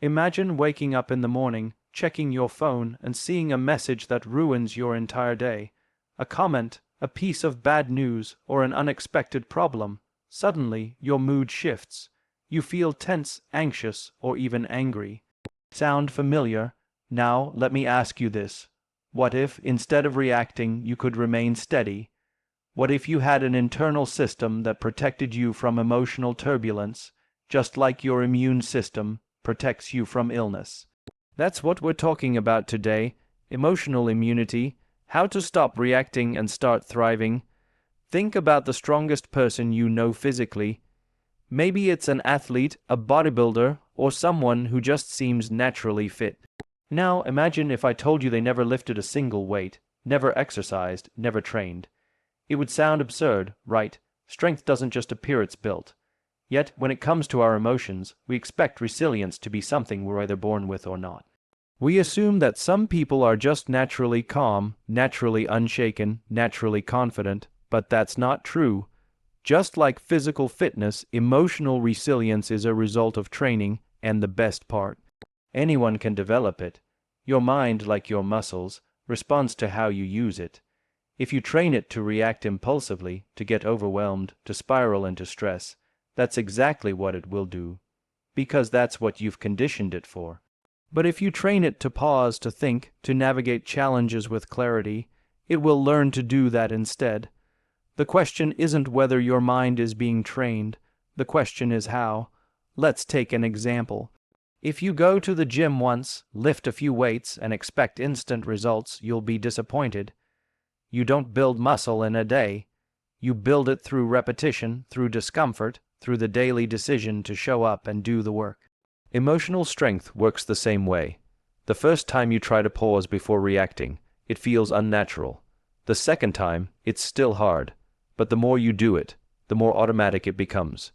Imagine waking up in the morning, checking your phone, and seeing a message that ruins your entire day. A comment, a piece of bad news, or an unexpected problem. Suddenly, your mood shifts. You feel tense, anxious, or even angry. Sound familiar? Now, let me ask you this. What if, instead of reacting, you could remain steady? What if you had an internal system that protected you from emotional turbulence, just like your immune system protects you from illness? That's what we're talking about today. Emotional immunity, how to stop reacting and start thriving. Think about the strongest person you know physically. Maybe it's an athlete, a bodybuilder, or someone who just seems naturally fit. Now imagine if I told you they never lifted a single weight, never exercised, never trained. It would sound absurd, right? Strength doesn't just appear, it's built. Yet, when it comes to our emotions, we expect resilience to be something we're either born with or not. We assume that some people are just naturally calm, naturally unshaken, naturally confident, but that's not true. Just like physical fitness, emotional resilience is a result of training, and the best part, anyone can develop it. Your mind, like your muscles, responds to how you use it. If you train it to react impulsively, to get overwhelmed, to spiral into stress, that's exactly what it will do, because that's what you've conditioned it for. But if you train it to pause, to think, to navigate challenges with clarity, it will learn to do that instead. The question isn't whether your mind is being trained, the question is how. Let's take an example. If you go to the gym once, lift a few weights, and expect instant results, you'll be disappointed. You don't build muscle in a day. You build it through repetition, through discomfort, through the daily decision to show up and do the work. Emotional strength works the same way. The first time you try to pause before reacting, it feels unnatural. The second time, it's still hard. But the more you do it, the more automatic it becomes.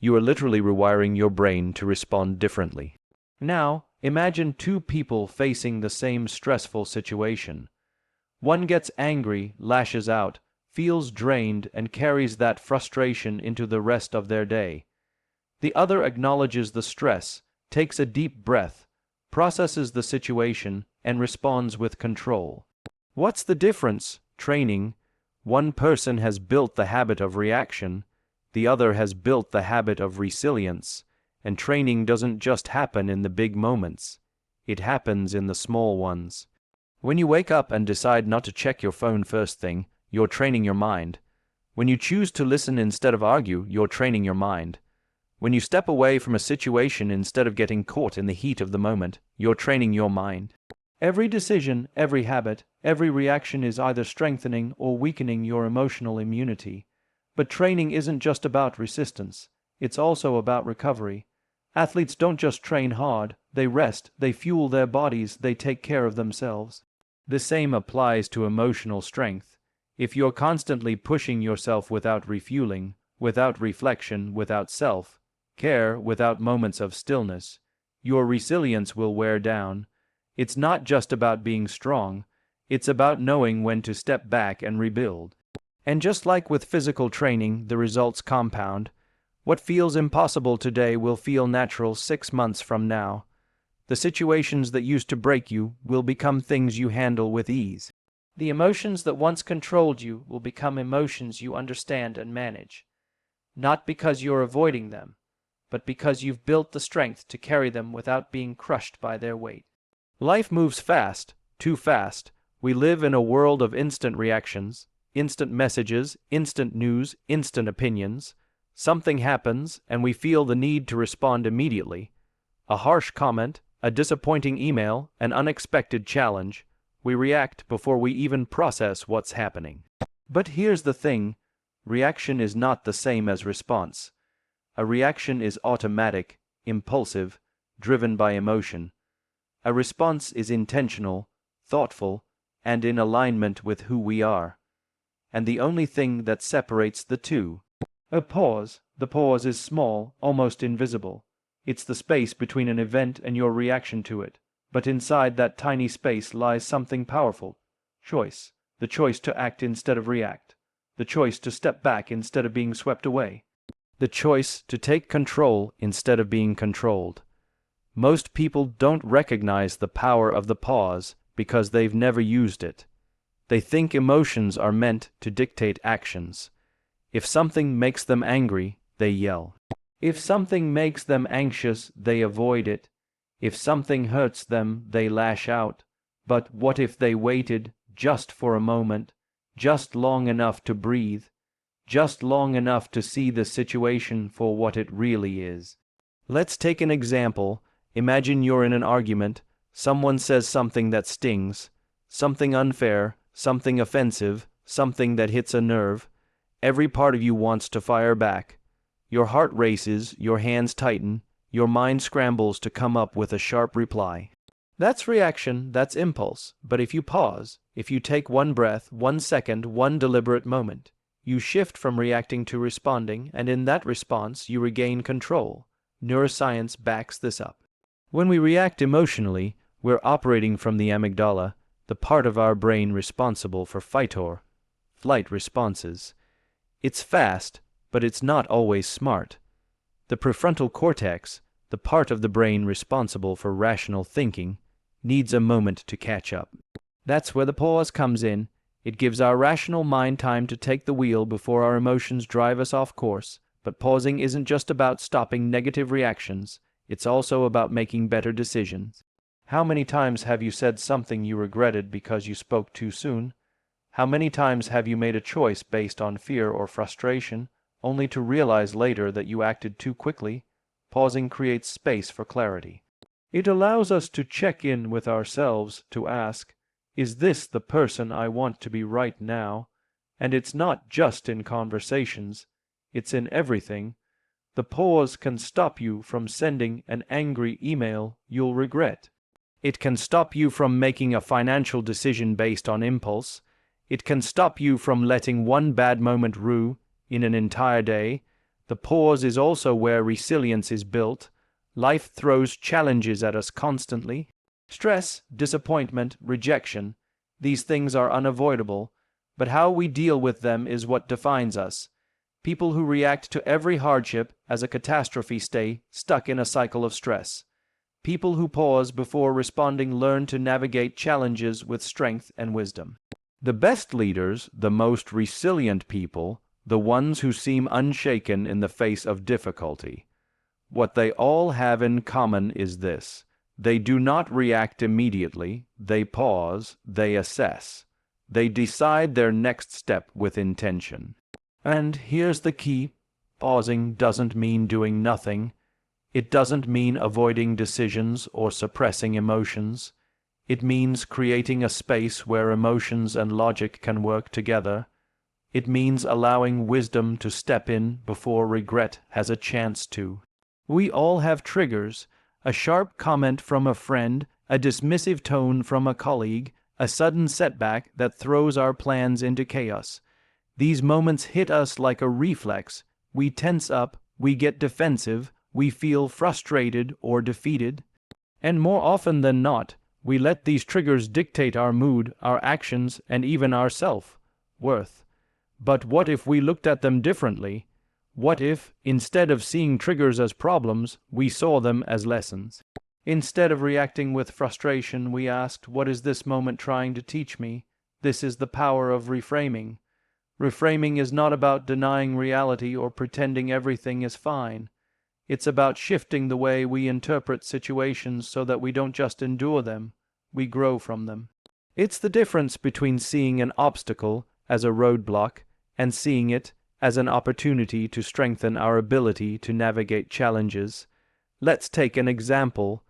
You are literally rewiring your brain to respond differently. Now, imagine two people facing the same stressful situation. One gets angry, lashes out, feels drained, and carries that frustration into the rest of their day. The other acknowledges the stress, takes a deep breath, processes the situation, and responds with control. What's the difference? Training. One person has built the habit of reaction, the other has built the habit of resilience, and training doesn't just happen in the big moments. It happens in the small ones. When you wake up and decide not to check your phone first thing, you're training your mind. When you choose to listen instead of argue, you're training your mind. When you step away from a situation instead of getting caught in the heat of the moment, you're training your mind. Every decision, every habit, every reaction is either strengthening or weakening your emotional immunity. But training isn't just about resistance. It's also about recovery. Athletes don't just train hard, they rest, they fuel their bodies, they take care of themselves. The same applies to emotional strength. If you're constantly pushing yourself without refueling, without reflection, without self-care, without moments of stillness, your resilience will wear down. It's not just about being strong, it's about knowing when to step back and rebuild. And just like with physical training, the results compound. What feels impossible today will feel natural 6 months from now. The situations that used to break you will become things you handle with ease. The emotions that once controlled you will become emotions you understand and manage. Not because you're avoiding them, but because you've built the strength to carry them without being crushed by their weight. Life moves fast, too fast. We live in a world of instant reactions, instant messages, instant news, instant opinions. Something happens, and we feel the need to respond immediately. A harsh comment, a disappointing email, an unexpected challenge. We react before we even process what's happening. But here's the thing, reaction is not the same as response. A reaction is automatic, impulsive, driven by emotion. A response is intentional, thoughtful, and in alignment with who we are. And the only thing that separates the two. A pause. The pause is small, almost invisible. It's the space between an event and your reaction to it. But inside that tiny space lies something powerful. Choice. The choice to act instead of react. The choice to step back instead of being swept away. The choice to take control instead of being controlled. Most people don't recognize the power of the pause because they've never used it. They think emotions are meant to dictate actions. If something makes them angry, they yell. If something makes them anxious, they avoid it. If something hurts them, they lash out. But what if they waited just for a moment, just long enough to breathe, just long enough to see the situation for what it really is? Let's take an example. Imagine you're in an argument. Someone says something that stings, something unfair, something offensive, something that hits a nerve. Every part of you wants to fire back. Your heart races, your hands tighten, your mind scrambles to come up with a sharp reply. That's reaction, that's impulse. But if you pause, if you take one breath, 1 second, one deliberate moment, you shift from reacting to responding, and in that response you regain control. Neuroscience backs this up. When we react emotionally, we're operating from the amygdala, the part of our brain responsible for fight or flight responses. It's fast, but it's not always smart. The prefrontal cortex, the part of the brain responsible for rational thinking, needs a moment to catch up. That's where the pause comes in. It gives our rational mind time to take the wheel before our emotions drive us off course. But pausing isn't just about stopping negative reactions, it's also about making better decisions. How many times have you said something you regretted because you spoke too soon? How many times have you made a choice based on fear or frustration, only to realize later that you acted too quickly? Pausing creates space for clarity. It allows us to check in with ourselves, to ask, is this the person I want to be right now? And it's not just in conversations, it's in everything. The pause can stop you from sending an angry email you'll regret. It can stop you from making a financial decision based on impulse. It can stop you from letting one bad moment ruin an entire day. The pause is also where resilience is built. Life throws challenges at us constantly. Stress, disappointment, rejection. These things are unavoidable, but how we deal with them is what defines us. People who react to every hardship as a catastrophe stay stuck in a cycle of stress. People who pause before responding learn to navigate challenges with strength and wisdom. The best leaders, the most resilient people, the ones who seem unshaken in the face of difficulty. What they all have in common is this: they do not react immediately, they pause, they assess. They decide their next step with intention. And here's the key: pausing doesn't mean doing nothing. It doesn't mean avoiding decisions or suppressing emotions. It means creating a space where emotions and logic can work together. It means allowing wisdom to step in before regret has a chance to. We all have triggers: a sharp comment from a friend, a dismissive tone from a colleague, a sudden setback that throws our plans into chaos. These moments hit us like a reflex. We tense up, we get defensive, we feel frustrated or defeated. And more often than not, we let these triggers dictate our mood, our actions, and even our self-worth. But what if we looked at them differently? What if, instead of seeing triggers as problems, we saw them as lessons? Instead of reacting with frustration, we asked, what is this moment trying to teach me? This is the power of reframing. Reframing is not about denying reality or pretending everything is fine. It's about shifting the way we interpret situations so that we don't just endure them, we grow from them. It's the difference between seeing an obstacle as a roadblock and seeing it as an opportunity to strengthen our ability to navigate challenges. Let's take an example.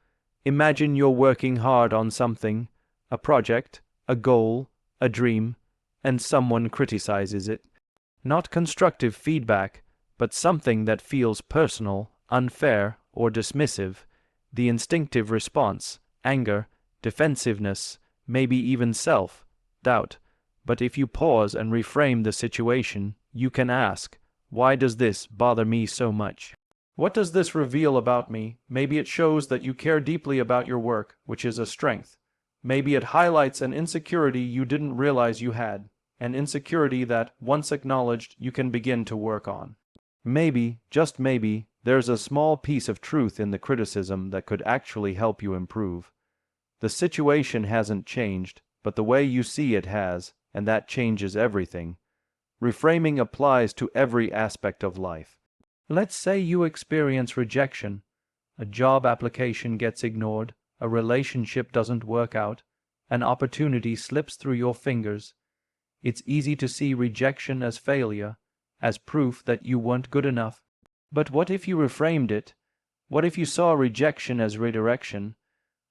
Imagine you're working hard on something, a project, a goal, a dream, and someone criticizes it. Not constructive feedback, but something that feels personal, unfair, or dismissive. The instinctive response: anger, defensiveness, maybe even self-doubt. But if you pause and reframe the situation, you can ask, why does this bother me so much? What does this reveal about me? Maybe it shows that you care deeply about your work, which is a strength. Maybe it highlights an insecurity you didn't realize you had, an insecurity that, once acknowledged, you can begin to work on. Maybe, just maybe, there's a small piece of truth in the criticism that could actually help you improve. The situation hasn't changed, but the way you see it has, and that changes everything. Reframing applies to every aspect of life. Let's say you experience rejection. A job application gets ignored, a relationship doesn't work out, an opportunity slips through your fingers. It's easy to see rejection as failure, as proof that you weren't good enough. But what if you reframed it? What if you saw rejection as redirection?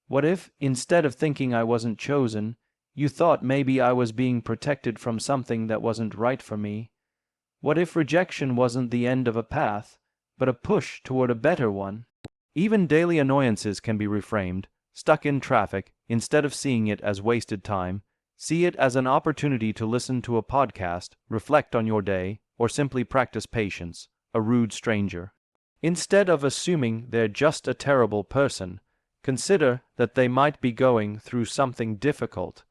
What if, instead of thinking I wasn't chosen, you thought maybe I was being protected from something that wasn't right for me? What if rejection wasn't the end of a path, but a push toward a better one? Even daily annoyances can be reframed. Stuck in traffic, instead of seeing it as wasted time, see it as an opportunity to listen to a podcast, reflect on your day, or simply practice patience, a rude stranger. Instead of assuming they're just a terrible person, consider that they might be going through something difficult.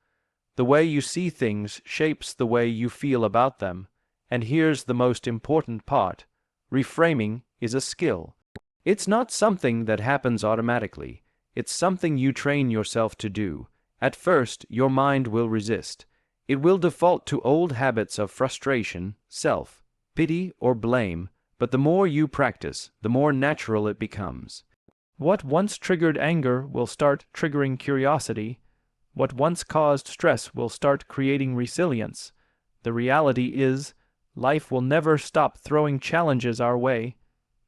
The way you see things shapes the way you feel about them, and here's the most important part: reframing is a skill. It's not something that happens automatically. It's something you train yourself to do. At first, your mind will resist. It will default to old habits of frustration, self-pity, or blame, but the more you practice, the more natural it becomes. What once triggered anger will start triggering curiosity. What once caused stress will start creating resilience. The reality is, life will never stop throwing challenges our way.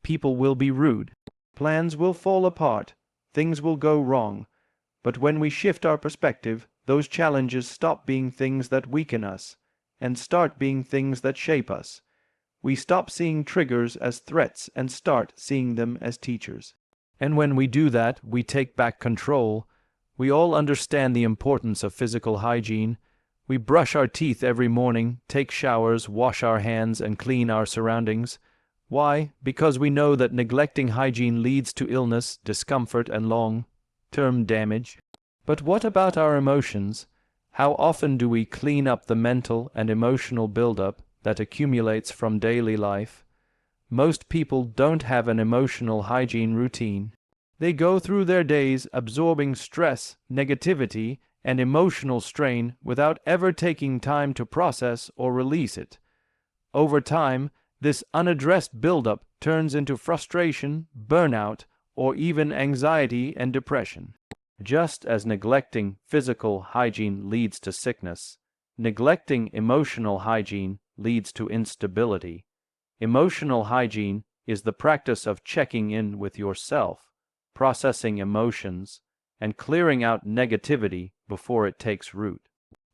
People will be rude. Plans will fall apart. Things will go wrong. But when we shift our perspective, those challenges stop being things that weaken us and start being things that shape us. We stop seeing triggers as threats and start seeing them as teachers. And when we do that, we take back control. We all understand the importance of physical hygiene. We brush our teeth every morning, take showers, wash our hands, and clean our surroundings. Why? Because we know that neglecting hygiene leads to illness, discomfort, and long-term damage. But what about our emotions? How often do we clean up the mental and emotional buildup that accumulates from daily life? Most people don't have an emotional hygiene routine. They go through their days absorbing stress, negativity, and emotional strain without ever taking time to process or release it. Over time, this unaddressed buildup turns into frustration, burnout, or even anxiety and depression. Just as neglecting physical hygiene leads to sickness, neglecting emotional hygiene leads to instability. Emotional hygiene is the practice of checking in with yourself, processing emotions, and clearing out negativity before it takes root.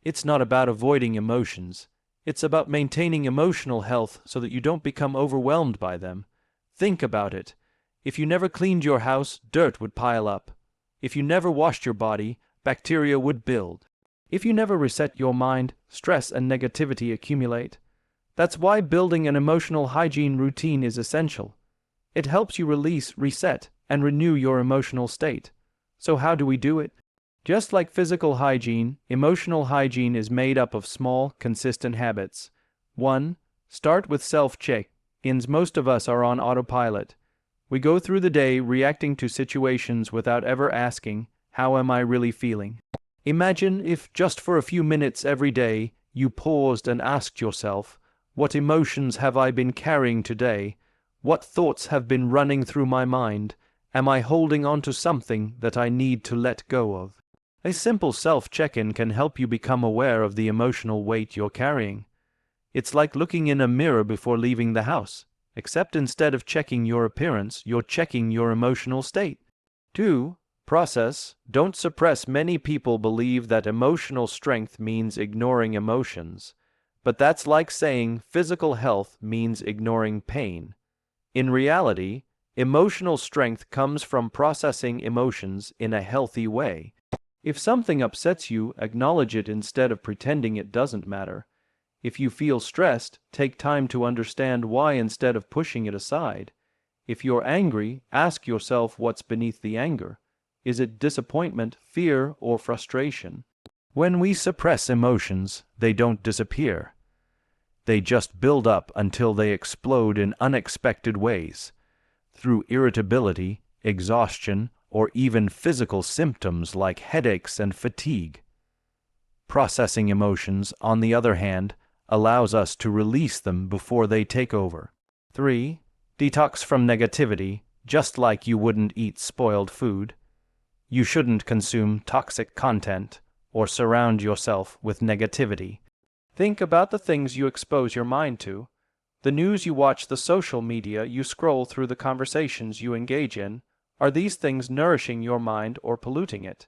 It's not about avoiding emotions. It's about maintaining emotional health so that you don't become overwhelmed by them. Think about it. If you never cleaned your house, dirt would pile up. If you never washed your body, bacteria would build. If you never reset your mind, stress and negativity accumulate. That's why building an emotional hygiene routine is essential. It helps you release, reset, and renew your emotional state. So how do we do it? Just like physical hygiene, emotional hygiene is made up of small, consistent habits. 1. Start with self-check-ins. Most of us are on autopilot. We go through the day reacting to situations without ever asking, how am I really feeling? Imagine if just for a few minutes every day you paused and asked yourself, what emotions have I been carrying today? What thoughts have been running through my mind? Am I holding on to something that I need to let go of? A simple self-check-in can help you become aware of the emotional weight you're carrying. It's like looking in a mirror before leaving the house, except instead of checking your appearance, you're checking your emotional state. 2. Process. Don't suppress. Many people believe that emotional strength means ignoring emotions, but that's like saying physical health means ignoring pain. In reality, emotional strength comes from processing emotions in a healthy way. If something upsets you, acknowledge it instead of pretending it doesn't matter. If you feel stressed, take time to understand why instead of pushing it aside. If you're angry, ask yourself what's beneath the anger. Is it disappointment, fear, or frustration? When we suppress emotions, they don't disappear. They just build up until they explode in unexpected ways, through irritability, exhaustion, or even physical symptoms like headaches and fatigue. Processing emotions, on the other hand, allows us to release them before they take over. 3. Detox from negativity, just like you wouldn't eat spoiled food. You shouldn't consume toxic content or surround yourself with negativity. Think about the things you expose your mind to, the news you watch, the social media you scroll through, the conversations you engage in. Are these things nourishing your mind or polluting it?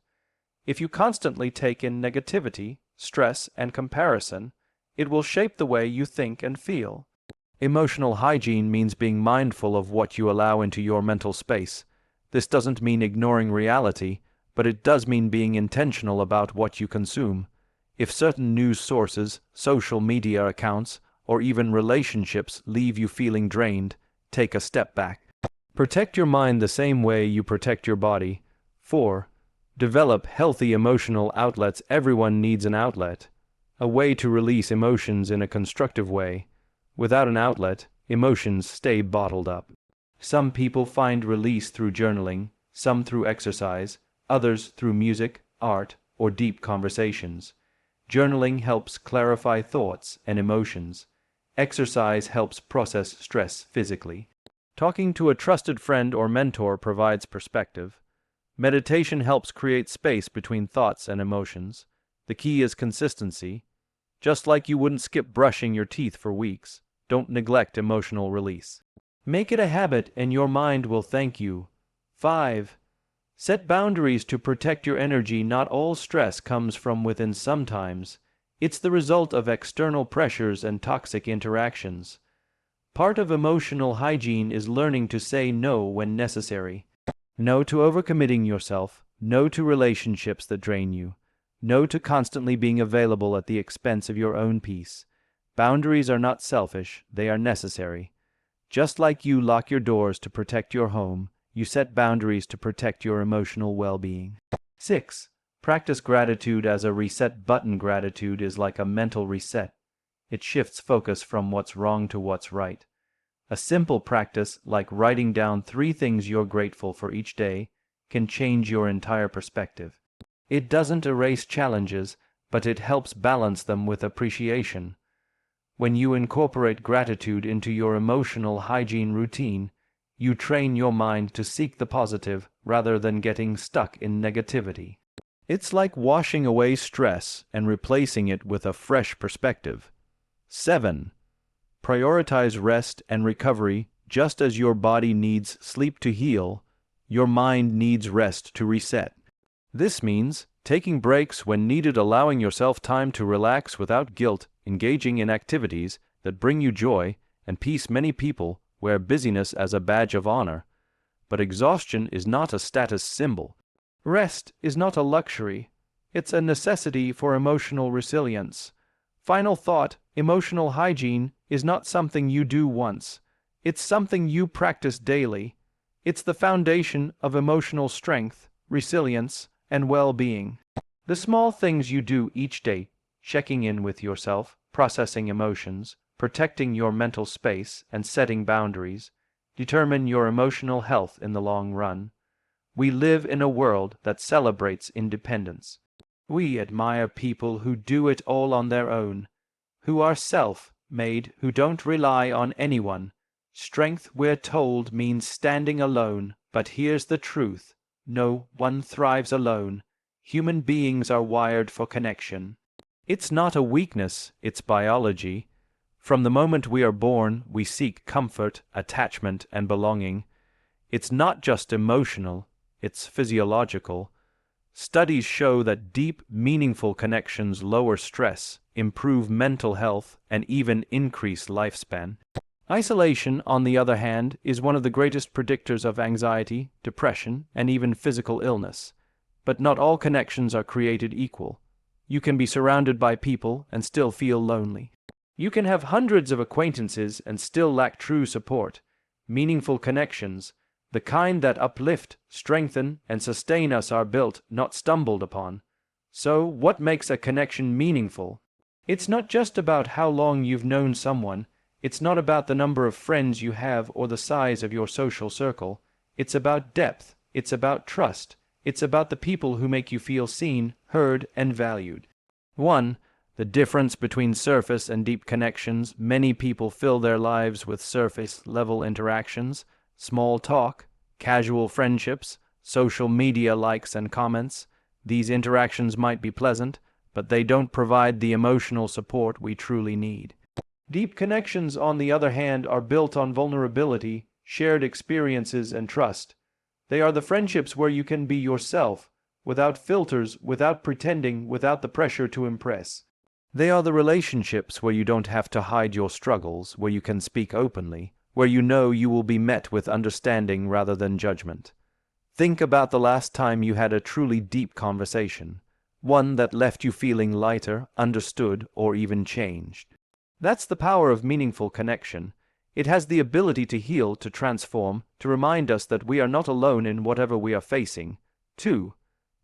If you constantly take in negativity, stress, and comparison, it will shape the way you think and feel. Emotional hygiene means being mindful of what you allow into your mental space. This doesn't mean ignoring reality, but it does mean being intentional about what you consume. If certain news sources, social media accounts, or even relationships leave you feeling drained, take a step back. Protect your mind the same way you protect your body. 4. Develop healthy emotional outlets. Everyone needs an outlet, a way to release emotions in a constructive way. Without an outlet, emotions stay bottled up. Some people find release through journaling, some through exercise, others through music, art, or deep conversations. Journaling helps clarify thoughts and emotions. Exercise helps process stress physically. Talking to a trusted friend or mentor provides perspective. Meditation helps create space between thoughts and emotions. The key is consistency. Just like you wouldn't skip brushing your teeth for weeks, don't neglect emotional release. Make it a habit and your mind will thank you. 5. Set boundaries to protect your energy. Not all stress comes from within. Sometimes it's the result of external pressures and toxic interactions. Part of emotional hygiene is learning to say no when necessary. No to overcommitting yourself, no to relationships that drain you, no to constantly being available at the expense of your own peace. Boundaries are not selfish, they are necessary. Just like you lock your doors to protect your home, you set boundaries to protect your emotional well-being. 6. Practice gratitude as a reset button. Gratitude is like a mental reset. It shifts focus from what's wrong to what's right. A simple practice like writing down 3 things you're grateful for each day can change your entire perspective. It doesn't erase challenges, but it helps balance them with appreciation. When you incorporate gratitude into your emotional hygiene routine, you train your mind to seek the positive rather than getting stuck in negativity. It's like washing away stress and replacing it with a fresh perspective. 7. Prioritize rest and recovery. Just as your body needs sleep to heal, your mind needs rest to reset. This means taking breaks when needed, allowing yourself time to relax without guilt, engaging in activities that bring you joy and peace. Many people wear busyness as a badge of honor, but exhaustion is not a status symbol. Rest is not a luxury, it's a necessity for emotional resilience. Final thought: emotional hygiene is not something you do once, it's something you practice daily. It's the foundation of emotional strength, resilience, and well-being. The small things you do each day, checking in with yourself, processing emotions, protecting your mental space, and setting boundaries, determine your emotional health in the long run. We live in a world that celebrates independence. We admire people who do it all on their own, who are self-made, who don't rely on anyone. Strength, we're told, means standing alone, but here's the truth: no one thrives alone. Human beings are wired for connection. It's not a weakness, it's biology. From the moment we are born, we seek comfort, attachment, and belonging. It's not just emotional, it's physiological. Studies show that deep, meaningful connections lower stress, improve mental health, and even increase lifespan. Isolation, on the other hand, is one of the greatest predictors of anxiety, depression, and even physical illness. But not all connections are created equal. You can be surrounded by people and still feel lonely. You can have hundreds of acquaintances and still lack true support. Meaningful connections, the kind that uplift, strengthen, and sustain us, are built, not stumbled upon. So, what makes a connection meaningful? It's not just about how long you've known someone. It's not about the number of friends you have or the size of your social circle. It's about depth. It's about trust. It's about the people who make you feel seen, heard, and valued. 1. The difference between surface and deep connections. Many people fill their lives with surface-level interactions, small talk, casual friendships, social media likes and comments. These interactions might be pleasant, but they don't provide the emotional support we truly need. Deep connections, on the other hand, are built on vulnerability, shared experiences, and trust. They are the friendships where you can be yourself, without filters, without pretending, without the pressure to impress. They are the relationships where you don't have to hide your struggles, where you can speak openly, where you know you will be met with understanding rather than judgment. Think about the last time you had a truly deep conversation, one that left you feeling lighter, understood, or even changed. That's the power of meaningful connection. It has the ability to heal, to transform, to remind us that we are not alone in whatever we are facing. 2.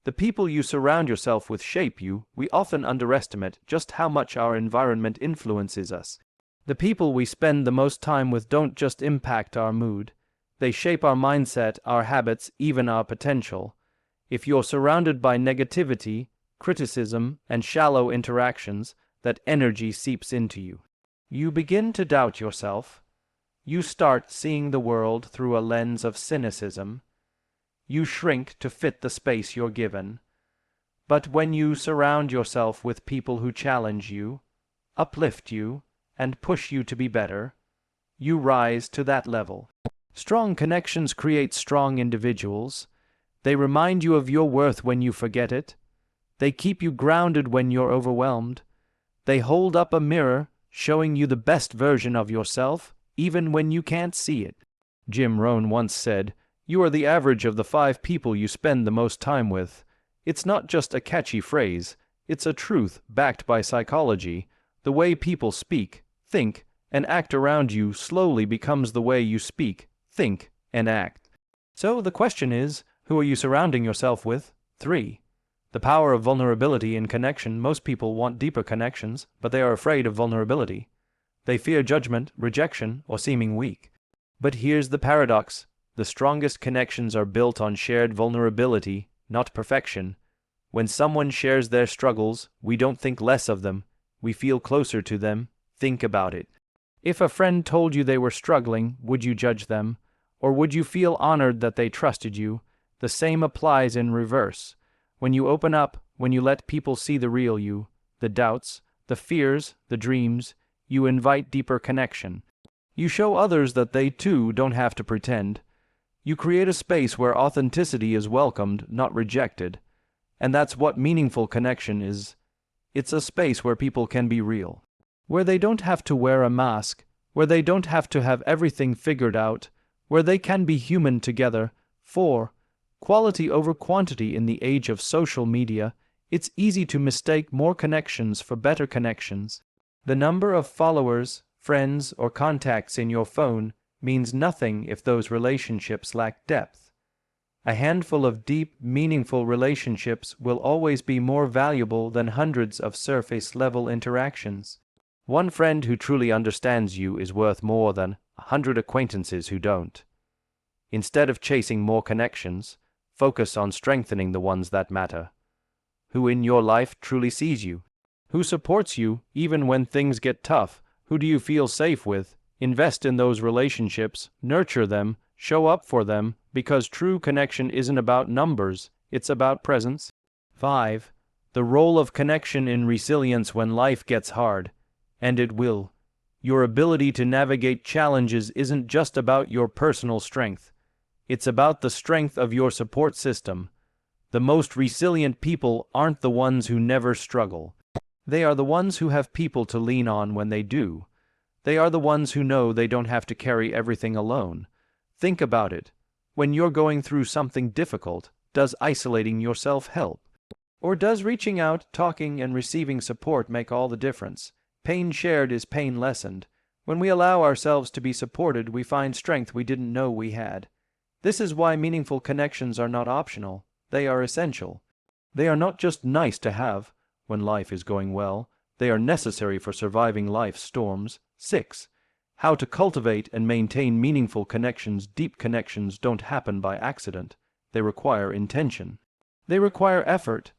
The people you surround yourself with shape you. We often underestimate just how much our environment influences us. The people we spend the most time with don't just impact our mood. They shape our mindset, our habits, even our potential. If you're surrounded by negativity, criticism, and shallow interactions, that energy seeps into you. You begin to doubt yourself. You start seeing the world through a lens of cynicism. You shrink to fit the space you're given. But when you surround yourself with people who challenge you, uplift you, and push you to be better, you rise to that level. Strong connections create strong individuals. They remind you of your worth when you forget it. They keep you grounded when you're overwhelmed. They hold up a mirror, showing you the best version of yourself, even when you can't see it. Jim Rohn once said, "You are the average of the 5 people you spend the most time with." It's not just a catchy phrase, it's a truth backed by psychology. The way people speak, think, and act around you slowly becomes the way you speak, think, and act. So the question is, who are you surrounding yourself with? 3. The power of vulnerability in connection. Most people want deeper connections, but they are afraid of vulnerability. They fear judgment, rejection, or seeming weak. But here's the paradox. The strongest connections are built on shared vulnerability, not perfection. When someone shares their struggles, we don't think less of them. We feel closer to them. Think about it. If a friend told you they were struggling, would you judge them? Or would you feel honored that they trusted you? The same applies in reverse. When you open up, when you let people see the real you, the doubts, the fears, the dreams, you invite deeper connection. You show others that they too don't have to pretend. You create a space where authenticity is welcomed, not rejected. And that's what meaningful connection is. It's a space where people can be real, where they don't have to wear a mask, where they don't have to have everything figured out, where they can be human together. 4. Quality over quantity. In the age of social media, it's easy to mistake more connections for better connections. The number of followers, friends, or contacts in your phone means nothing if those relationships lack depth. A handful of deep, meaningful relationships will always be more valuable than hundreds of surface-level interactions. One friend who truly understands you is worth more than 100 acquaintances who don't. Instead of chasing more connections, focus on strengthening the ones that matter. Who in your life truly sees you? Who supports you even when things get tough? Who do you feel safe with? Invest in those relationships, nurture them, show up for them, because true connection isn't about numbers, it's about presence. 5. The role of connection in resilience when life gets hard. And it will. Your ability to navigate challenges isn't just about your personal strength. It's about the strength of your support system. The most resilient people aren't the ones who never struggle. They are the ones who have people to lean on when they do. They are the ones who know they don't have to carry everything alone. Think about it. When you're going through something difficult, does isolating yourself help? Or does reaching out, talking, and receiving support make all the difference? Pain shared is pain lessened. When we allow ourselves to be supported, we find strength we didn't know we had. This is why meaningful connections are not optional. They are essential. They are not just nice to have when life is going well. They are necessary for surviving life's storms. 6. How to cultivate and maintain meaningful connections. Deep connections don't happen by accident. They require intention. They require effort.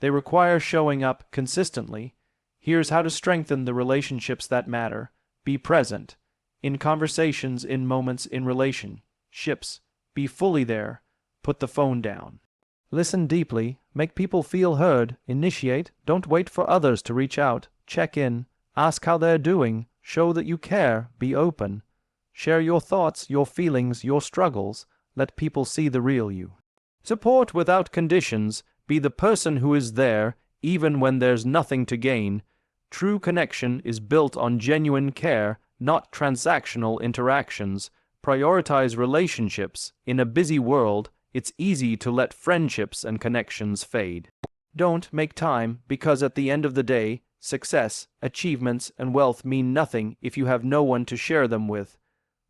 They require showing up consistently. Here's how to strengthen the relationships that matter. Be present. In conversations, in moments, in relationships. Be fully there. Put the phone down. Listen deeply. Make people feel heard. Initiate. Don't wait for others to reach out. Check in. Ask how they're doing. Show that you care. Be open. Share your thoughts, your feelings, your struggles. Let people see the real you. Support without conditions. Be the person who is there, even when there's nothing to gain. True connection is built on genuine care, not transactional interactions. Prioritize relationships. In a busy world, it's easy to let friendships and connections fade. Don't make time, because at the end of the day, success, achievements, and wealth mean nothing if you have no one to share them with.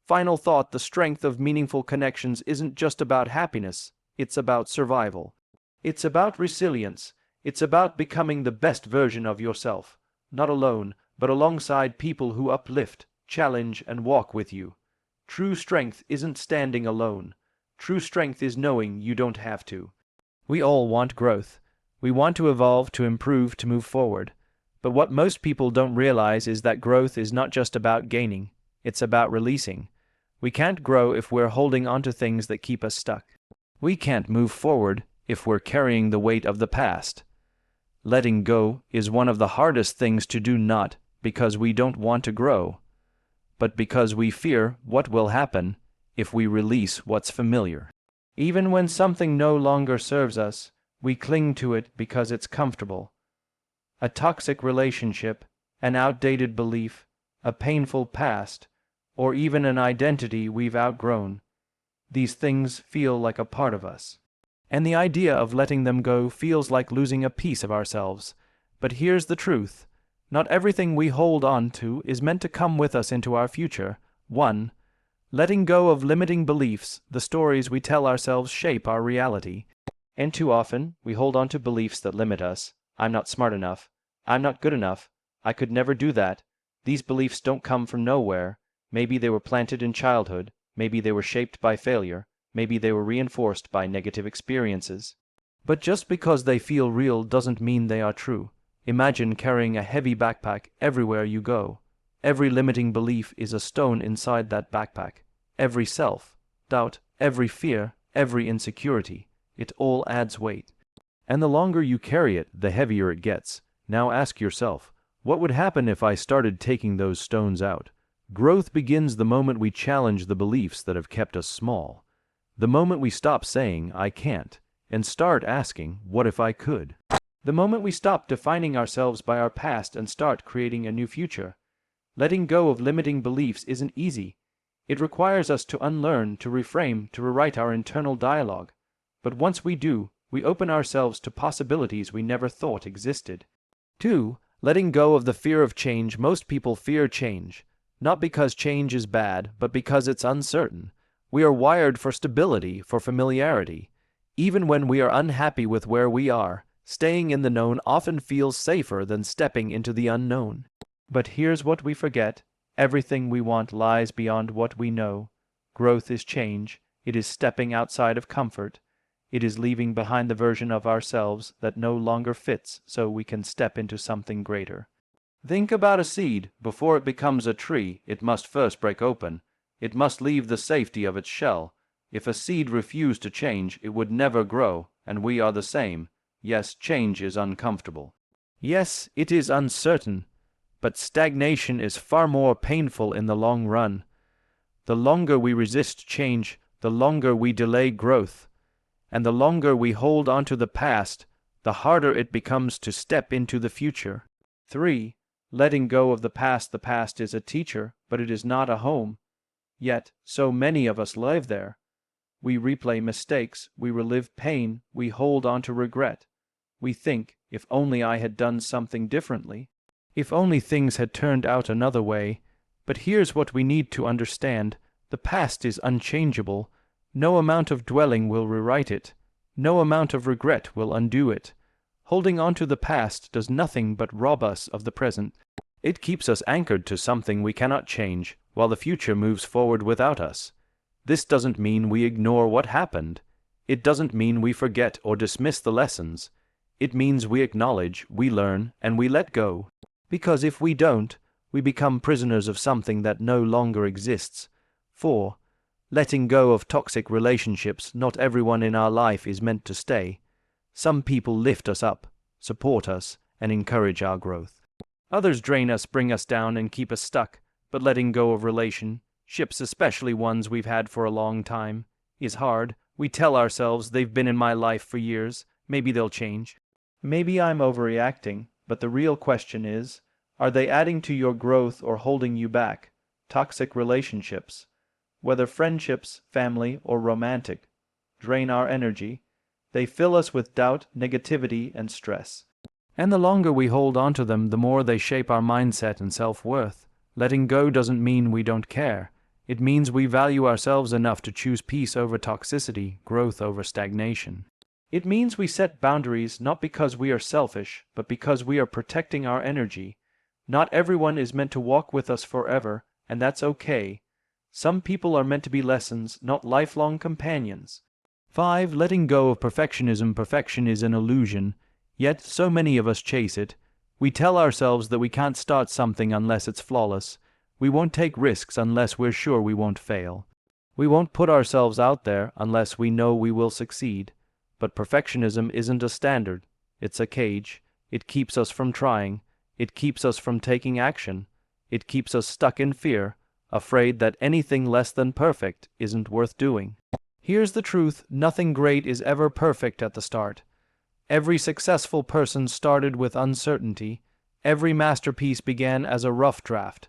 Final thought: the strength of meaningful connections isn't just about happiness, it's about survival. It's about resilience. It's about becoming the best version of yourself, not alone, but alongside people who uplift, challenge, and walk with you. True strength isn't standing alone. True strength is knowing you don't have to. We all want growth. We want to evolve, to improve, to move forward. But what most people don't realize is that growth is not just about gaining, it's about releasing. We can't grow if we're holding onto things that keep us stuck. We can't move forward if we're carrying the weight of the past. Letting go is one of the hardest things to do, not because we don't want to grow, but because we fear what will happen if we release what's familiar. Even when something no longer serves us, we cling to it because it's comfortable. A toxic relationship, an outdated belief, a painful past, or even an identity we've outgrown. These things feel like a part of us. And the idea of letting them go feels like losing a piece of ourselves. But here's the truth. Not everything we hold on to is meant to come with us into our future. 1. Letting go of limiting beliefs. The stories we tell ourselves shape our reality. And too often, we hold on to beliefs that limit us. I'm not smart enough. I'm not good enough. I could never do that. These beliefs don't come from nowhere. Maybe they were planted in childhood. Maybe they were shaped by failure. Maybe they were reinforced by negative experiences. But just because they feel real doesn't mean they are true. Imagine carrying a heavy backpack everywhere you go. Every limiting belief is a stone inside that backpack. Every self-doubt, every fear, every insecurity. It all adds weight. And the longer you carry it, the heavier it gets. Now ask yourself, what would happen if I started taking those stones out? Growth begins the moment we challenge the beliefs that have kept us small. The moment we stop saying, I can't, and start asking, what if I could? The moment we stop defining ourselves by our past and start creating a new future. Letting go of limiting beliefs isn't easy. It requires us to unlearn, to reframe, to rewrite our internal dialogue. But once we do, we open ourselves to possibilities we never thought existed. 2. Letting go of the fear of change. Most people fear change, not because change is bad, but because it's uncertain. We are wired for stability, for familiarity. Even when we are unhappy with where we are, staying in the known often feels safer than stepping into the unknown. But here's what we forget. Everything we want lies beyond what we know. Growth is change. It is stepping outside of comfort. It is leaving behind the version of ourselves that no longer fits so we can step into something greater. Think about a seed. Before it becomes a tree, it must first break open. It must leave the safety of its shell. If a seed refused to change, it would never grow, and we are the same. Yes, change is uncomfortable. Yes, it is uncertain, but stagnation is far more painful in the long run. The longer we resist change, the longer we delay growth. And the longer we hold on to the past, the harder it becomes to step into the future. 3. Letting go of the past. The past is a teacher, but it is not a home. Yet, so many of us live there. We replay mistakes, we relive pain, we hold on to regret. We think, if only I had done something differently, if only things had turned out another way. But here's what we need to understand. The past is unchangeable. No amount of dwelling will rewrite it. No amount of regret will undo it. Holding on to the past does nothing but rob us of the present. It keeps us anchored to something we cannot change, while the future moves forward without us. This doesn't mean we ignore what happened. It doesn't mean we forget or dismiss the lessons. It means we acknowledge, we learn, and we let go. Because if we don't, we become prisoners of something that no longer exists. 4. Letting go of toxic relationships. Not everyone in our life is meant to stay. Some people lift us up, support us, and encourage our growth. Others drain us, bring us down, and keep us stuck. But letting go of relationships, especially ones we've had for a long time, is hard. We tell ourselves they've been in my life for years, maybe they'll change. Maybe I'm overreacting, but the real question is, are they adding to your growth or holding you back? Toxic relationships, whether friendships, family, or romantic, drain our energy. They fill us with doubt, negativity, and stress. And the longer we hold on to them, the more they shape our mindset and self-worth. Letting go doesn't mean we don't care. It means we value ourselves enough to choose peace over toxicity, growth over stagnation. It means we set boundaries not because we are selfish, but because we are protecting our energy. Not everyone is meant to walk with us forever, and that's okay. Some people are meant to be lessons, not lifelong companions. 5. Letting go of perfectionism. Perfection is an illusion, yet so many of us chase it. We tell ourselves that we can't start something unless it's flawless. We won't take risks unless we're sure we won't fail. We won't put ourselves out there unless we know we will succeed. But perfectionism isn't a standard. It's a cage. It keeps us from trying. It keeps us from taking action. It keeps us stuck in fear, afraid that anything less than perfect isn't worth doing. Here's the truth: nothing great is ever perfect at the start. Every successful person started with uncertainty. Every masterpiece began as a rough draft.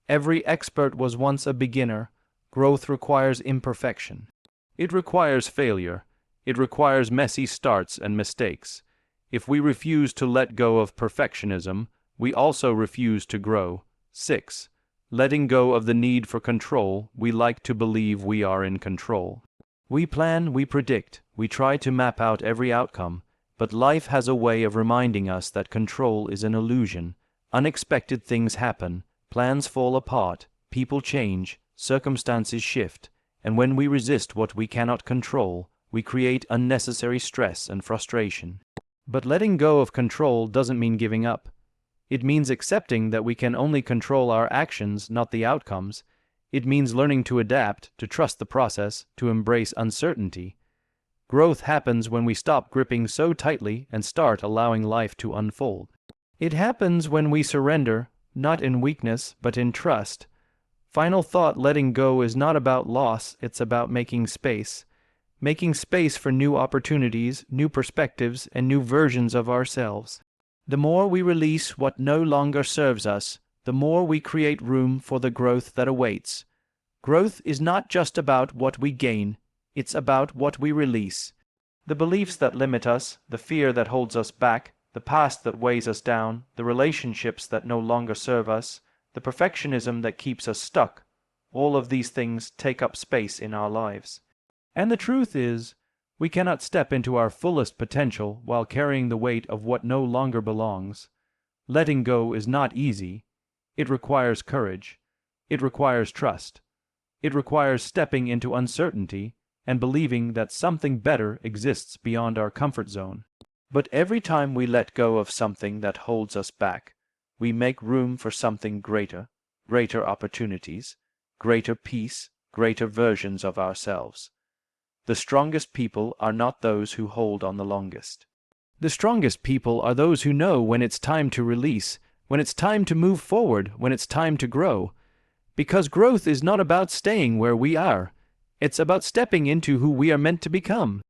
Every expert was once a beginner. Growth requires imperfection. It requires failure. It requires messy starts and mistakes. If we refuse to let go of perfectionism, we also refuse to grow. 6. Letting go of the need for control. We like to believe we are in control. We plan, we predict, we try to map out every outcome, but life has a way of reminding us that control is an illusion. Unexpected things happen, plans fall apart, people change, circumstances shift, and when we resist what we cannot control, we create unnecessary stress and frustration. But letting go of control doesn't mean giving up. It means accepting that we can only control our actions, not the outcomes. It means learning to adapt, to trust the process, to embrace uncertainty. Growth happens when we stop gripping so tightly and start allowing life to unfold. It happens when we surrender, not in weakness, but in trust. Final thought: letting go is not about loss, it's about making space. Making space for new opportunities, new perspectives, and new versions of ourselves. The more we release what no longer serves us, the more we create room for the growth that awaits. Growth is not just about what we gain, it's about what we release. The beliefs that limit us, the fear that holds us back, the past that weighs us down, the relationships that no longer serve us, the perfectionism that keeps us stuck, all of these things take up space in our lives. And the truth is, we cannot step into our fullest potential while carrying the weight of what no longer belongs. Letting go is not easy. It requires courage. It requires trust. It requires stepping into uncertainty and believing that something better exists beyond our comfort zone. But every time we let go of something that holds us back, we make room for something greater, greater opportunities, greater peace, greater versions of ourselves. The strongest people are not those who hold on the longest. The strongest people are those who know when it's time to release, when it's time to move forward, when it's time to grow. Because growth is not about staying where we are. It's about stepping into who we are meant to become.